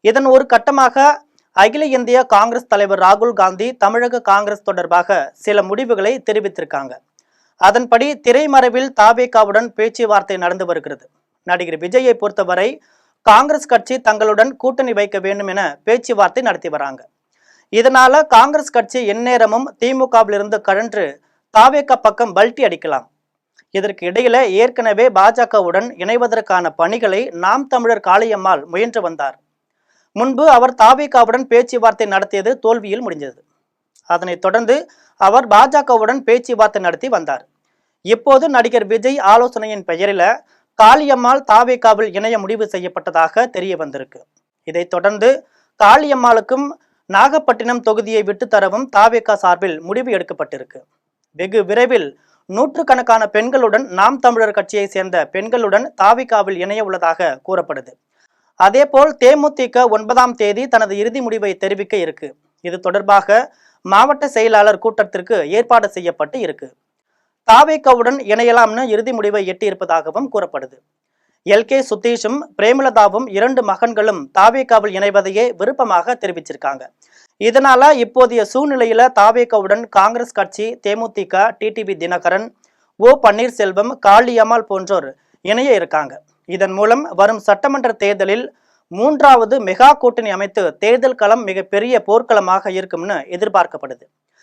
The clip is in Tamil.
இதன் ஒரு கட்டமாக அகில இந்திய காங்கிரஸ் தலைவர் ராகுல் காந்தி தமிழக காங்கிரஸ் தொடர்பாக சில முடிவுகளை தெரிவித்திருக்காங்க. அதன்படி திரைமறைவில் தாவேகாவுடன் பேச்சுவார்த்தை நடந்து வருகிறது. நடிகர் விஜயை பொறுத்தவரை காங்கிரஸ் கட்சி தங்களுடன் கூட்டணி வைக்க வேண்டும் என பேச்சுவார்த்தை நடத்தி வராங்க. இதனால காங்கிரஸ் கட்சி எந்நேரமும் திமுகவிலிருந்து கழன்று தாவேகா பக்கம் பல்டி அடிக்கலாம். இதற்கு இடையில ஏற்கனவே பாஜகவுடன் இணைவதற்கான பணிகளை நாம் தமிழர் காளியம்மாள் முயன்று வந்தார். முன்பு அவர் தாவேகாவுடன் பேச்சுவார்த்தை நடத்தியது தோல்வியில் முடிந்தது. அதனைத் தொடர்ந்து அவர் பாஜகவுடன் பேச்சுவார்த்தை நடத்தி வந்தார். இப்போது நடிகர் விஜய் ஆலோசனையின் பெயரில காளியம்மாள் தாவேகாவில் இணைய முடிவு செய்யப்பட்டதாக தெரிய வந்திருக்கு. இதைத் தொடர்ந்து காளியம்மாளுக்கும் நாகப்பட்டினம் தொகுதியை விட்டுத்தரவும் தாவேகா சார்பில் முடிவு எடுக்கப்பட்டிருக்கு. வெகு விரைவில் நூற்றுக்கணக்கான பெண்களுடன் நாம் தமிழர் கட்சியை சேர்ந்த பெண்களுடன் தாவேகாவில் இணைய உள்ளதாக கூறப்படுது. அதேபோல் தேமுதிக 9ஆம் தேதி தனது இறுதி முடிவை தெரிவிக்க இருக்கு. இது தொடர்பாக மாவட்ட செயலாளர் கூட்டத்திற்கு ஏற்பாடு செய்யப்பட்டு இருக்கு. தாவேகாவுடன் இணையலாம்னு இறுதி முடிவை எட்டியிருப்பதாகவும் கூறப்படுது. எல்கே சுதீஷும் பிரேமலதாவும் 2 மகன்களும் தாவேகாவில் இணைவதையே விருப்பமாக தெரிவிச்சிருக்காங்க. இதனால இப்போதைய சூழ்நிலையில தாவேகாவுடன் காங்கிரஸ் கட்சி, தேமுதிக, டிடிவி தினகரன், ஓ பன்னீர்செல்வம், காளியம்மாள் போன்றோர் இணைய இருக்காங்க. இதன் மூலம் வரும் சட்டமன்ற தேர்தலில் 3வது மெகா கூட்டணி அமைத்து தேர்தல் களம் மிகப்பெரிய போர்க்களமாக இருக்கும்னு எதிர்பார்க்கப்படுது.